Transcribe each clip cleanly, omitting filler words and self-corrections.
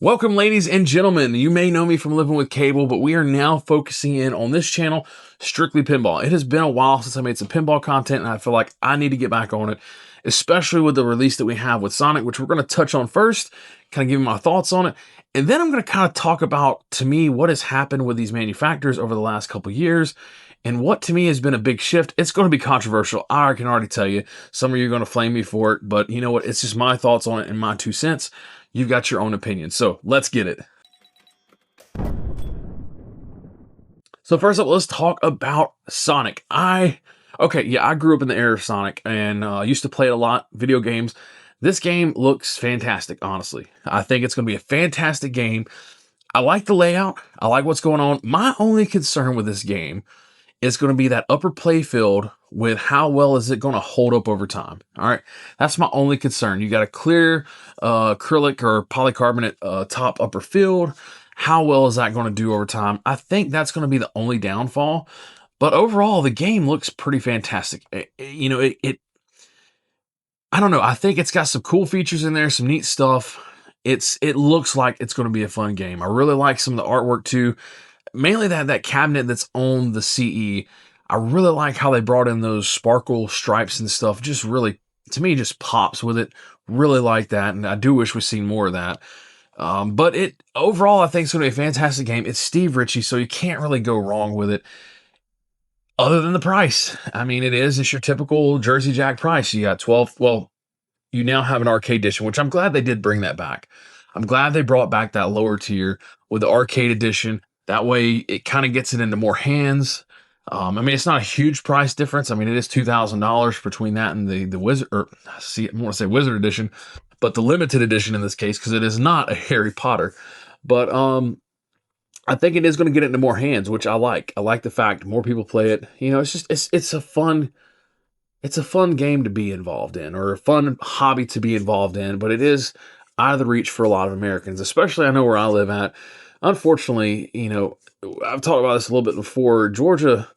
Welcome, ladies and gentlemen. You may know me from Living with Cable, but we are now focusing in on this channel, strictly pinball. It has been a while since I made some pinball content, and I feel like I need to get back on it, especially with the release that we have with Sonic, which we're going to touch on first, kind of give you my thoughts on it, and then I'm going to kind of talk about, to me, what has happened with these manufacturers over the last couple years, and what to me has been a big shift. It's going to be controversial. I can already tell you. Some of you are going to flame me for it, but you know what? It's just my thoughts on it and my 2 cents. You've got your own opinion. So let's get it. So first up, let's talk about Sonic. I grew up in the era of Sonic and used to play it a lot, video games. This game looks fantastic, honestly. I think it's going to be a fantastic game. I like the layout. I like what's going on. My only concern with this game is going to be that upper play field with how well is it going to hold up over time. All right, that's my only concern. You got a clear acrylic or polycarbonate top upper field. How well is that going to do over time? I think that's going to be the only downfall. But overall, the game looks pretty fantastic. I don't know. I think it's got some cool features in there, some neat stuff. It looks like it's going to be a fun game. I really like some of the artwork too. Mainly that cabinet that's on the CE. I really like how they brought in those sparkle stripes and stuff. Just really, to me, just pops with it. Really like that, and I do wish we'd seen more of that. But overall, I think it's going to be a fantastic game. It's Steve Ritchie, so you can't really go wrong with it. Other than the price. I mean, it's your typical Jersey Jack price. You got 12, well, you now have an arcade edition, which I'm glad they did bring that back. I'm glad they brought back that lower tier with the arcade edition. That way, it kind of gets it into more hands. I mean, it's not a huge price difference. I mean, it is $2,000 between that and the Wizard, I want to say Wizard edition, but the limited edition in this case, because it is not a Harry Potter. But I think it is going to get it into more hands, which I like. I like the fact more people play it. You know, it's a fun game to be involved in, or a fun hobby to be involved in. But it is out of the reach for a lot of Americans, especially I know where I live at. Unfortunately, you know, I've talked about this a little bit before. Georgia,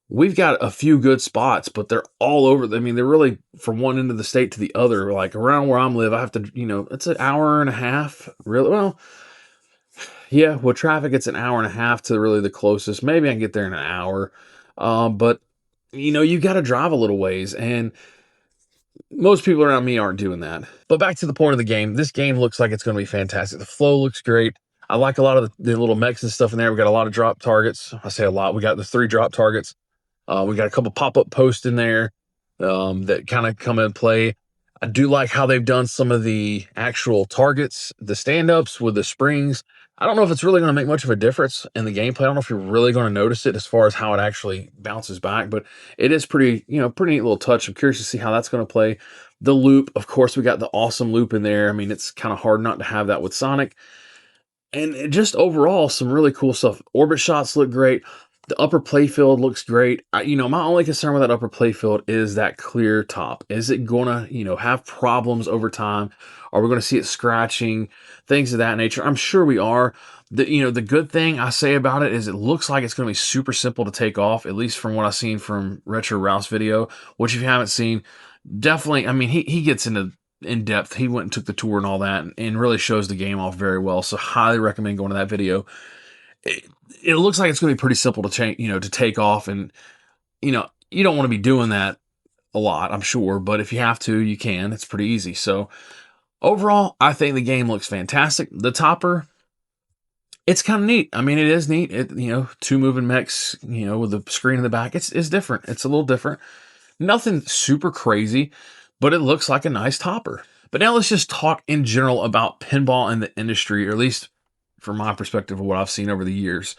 we've got a few good spots, but they're all over. I mean, they're really from one end of the state to the other. Like around where I'm live, I have to, you know, it's an hour and a half. Really, well, yeah, with traffic, it's an hour and a half to really the closest. Maybe I can get there in an hour. But, you know, you've got to drive a little ways, and most people around me aren't doing that. But back to the point of the game, this game looks like it's going to be fantastic. The flow looks great. I like a lot of the little mechs and stuff in there. We got a lot of drop targets. I say a lot. We got the 3 drop targets. We got a couple pop-up posts in there that kind of come in play. I do like how they've done some of the actual targets, the stand-ups with the springs. I don't know if it's really going to make much of a difference in the gameplay. I don't know if you're really going to notice it as far as how it actually bounces back, but it is pretty neat little touch. I'm curious to see how that's going to play. The loop, of course, we got the awesome loop in there. I mean, it's kind of hard not to have that with Sonic. And just overall, some really cool stuff. Orbit shots look great. The upper playfield looks great. My only concern with that upper playfield is that clear top. Is it going to, have problems over time? Are we going to see it scratching? Things of that nature. I'm sure we are. The good thing I say about it is it looks like it's going to be super simple to take off, at least from what I've seen from Retro Rouse video, which if you haven't seen, definitely, I mean, he gets into in depth. He went and took the tour and all that, and really shows the game off very well. So highly recommend going to that video. It looks like it's going to be pretty simple to change, to take off, and you don't want to be doing that a lot, I'm sure, but if you have to, you can. It's pretty easy. So overall, I think the game looks fantastic. The topper, it's kind of neat. I mean, it is neat. 2 moving mechs, with the screen in the back. It's different. It's a little different. Nothing super crazy, but it looks like a nice topper. But now let's just talk in general about pinball in the industry, or at least from my perspective of what I've seen over the years.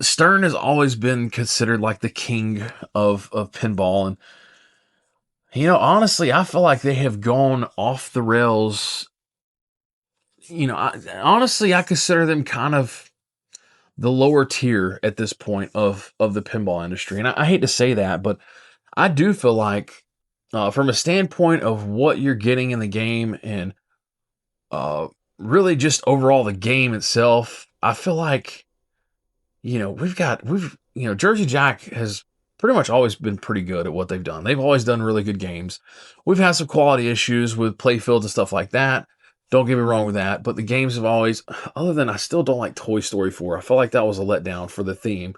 Stern has always been considered like the king of pinball. And, honestly, I feel like they have gone off the rails. I consider them kind of the lower tier at this point of the pinball industry. And I hate to say that, but I do feel like from a standpoint of what you're getting in the game and really just overall the game itself, I feel like, Jersey Jack has pretty much always been pretty good at what they've done. They've always done really good games. We've had some quality issues with playfields and stuff like that. Don't get me wrong with that, but the games have always, other than I still don't like Toy Story 4. I feel like that was a letdown for the theme.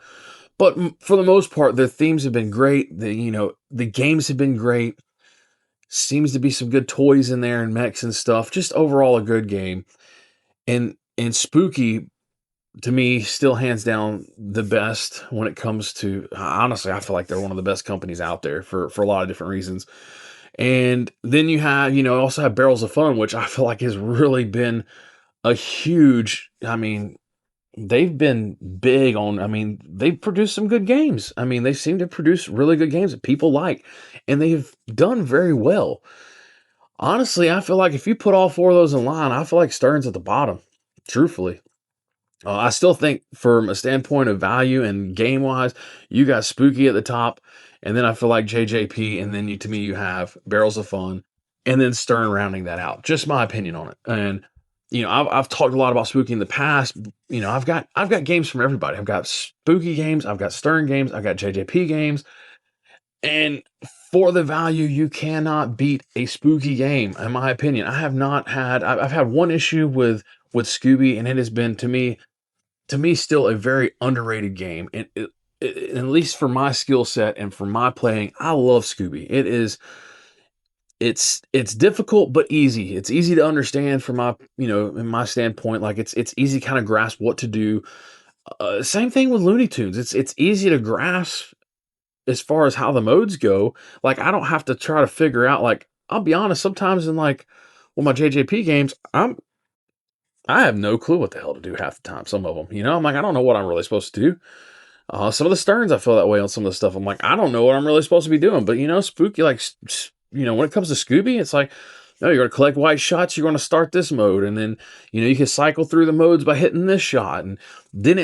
But for the most part, the themes have been great. The games have been great. Seems to be some good toys in there and mechs and stuff. Just overall a good game. And Spooky, to me, still hands down the best when it comes to, honestly, I feel like they're one of the best companies out there for a lot of different reasons. And then you have, also have Barrels of Fun, which I feel like has really been a huge, I mean, they've been big on, I mean, they've produced some good games. I mean, they seem to produce really good games that people like, and they've done very well. Honestly, I feel like if you put all four of those in line, I feel like Stern's at the bottom, truthfully. I still think, from a standpoint of value and game wise, you got Spooky at the top, and then I feel like JJP, and then to me, you have Barrels of Fun, and then Stern rounding that out. Just my opinion on it. And I've talked a lot about Spooky in the past. I've got games from everybody. I've got Spooky games, I've got Stern games, I've got JJP games, and for the value, you cannot beat a Spooky game, in my opinion. I've had one issue with Scooby, and it has been, to me still a very underrated game. And at least for my skill set and for my playing, I love Scooby. It's difficult but easy. It's easy to understand from my, in my standpoint. Like, it's easy to kind of grasp what to do. Same thing with Looney Tunes. It's easy to grasp as far as how the modes go. Like, I don't have to try to figure out, like, I'll be honest, sometimes in, like, my JJP games, I have no clue what the hell to do half the time. Some of them, I'm like, I don't know what I'm really supposed to do. Some of the Sterns, I feel that way on some of the stuff. I'm like, I don't know what I'm really supposed to be doing. But Spooky, like, when it comes to Scooby, it's like, no, you're going to collect white shots. You're going to start this mode, and then you can cycle through the modes by hitting this shot, and then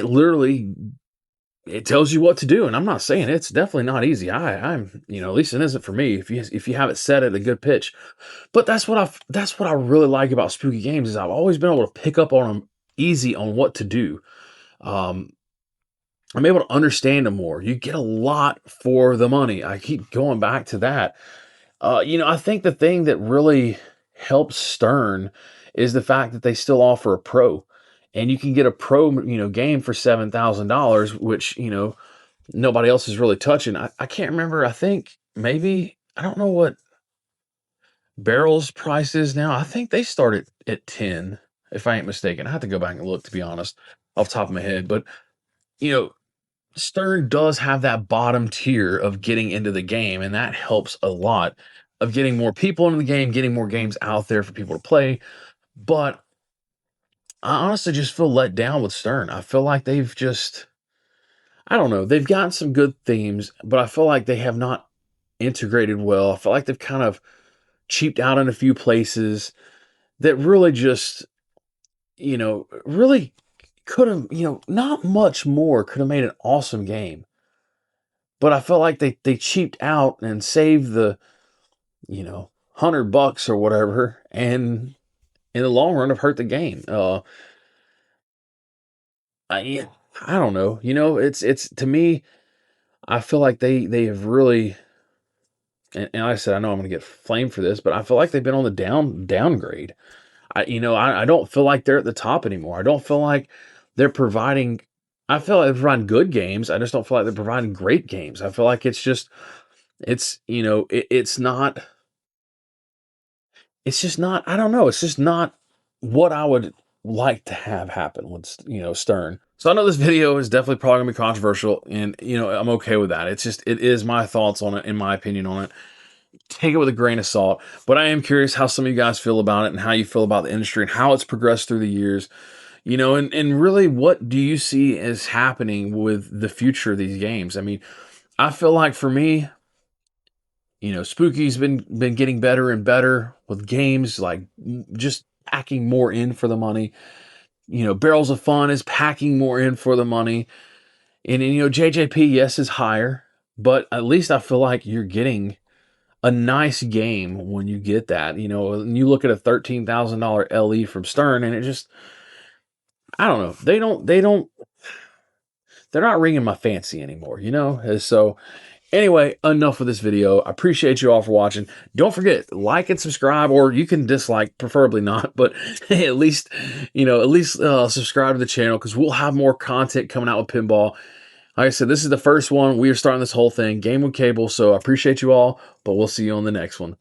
it tells you what to do. And I'm not saying it's definitely not easy. I'm at least it isn't for me. If you have it set at a good pitch. But that's what I really like about Spooky games, is I've always been able to pick up on them easy on what to do. I'm able to understand them more. You get a lot for the money. I keep going back to that. I think the thing that really helps Stern is the fact that they still offer a pro, and you can get a pro, game for $7,000, which nobody else is really touching. I can't remember. I think maybe, I don't know what Barrel's price is now. I think they started at 10, if I ain't mistaken. I have to go back and look, to be honest, off the top of my head. But you know, Stern does have that bottom tier of getting into the game, and that helps a lot of getting more people into the game, getting more games out there for people to play. But I honestly just feel let down with Stern. I feel like I don't know, they've gotten some good themes, but I feel like they have not integrated well. I feel like they've kind of cheaped out in a few places that really just, really could have, not much more could have made an awesome game. But I felt like they cheaped out and saved the, $100 or whatever, and in the long run have hurt the game. I I don't know. It's to me, I feel like they have really, and like I said, I know I'm going to get flamed for this, but I feel like they've been on the downgrade. I don't feel like they're at the top anymore. I don't feel like they're providing. I feel like they're providing good games. I just don't feel like they're providing great games. I feel like it's not. It's just not. I don't know. It's just not what I would like to have happen with Stern. So I know this video is definitely probably gonna be controversial, and I'm okay with that. It is my thoughts on it, in my opinion on it. Take it with a grain of salt. But I am curious how some of you guys feel about it, and how you feel about the industry, and how it's progressed through the years. And really, what do you see as happening with the future of these games? I mean, I feel like for me, Spooky's been getting better and better with games, like just packing more in for the money. Barrels of Fun is packing more in for the money. And JJP, yes, is higher, but at least I feel like you're getting a nice game when you get that. And you look at a $13,000 LE from Stern, and it just, I don't know. They're not ringing my fancy anymore, So Anyway, enough of this video. I appreciate you all for watching. Don't forget, like and subscribe, or you can dislike, preferably not, but at least, subscribe to the channel, because we'll have more content coming out with pinball. Like I said, this is the first one. We are starting this whole thing, Game with Cable, so I appreciate you all, but we'll see you on the next one.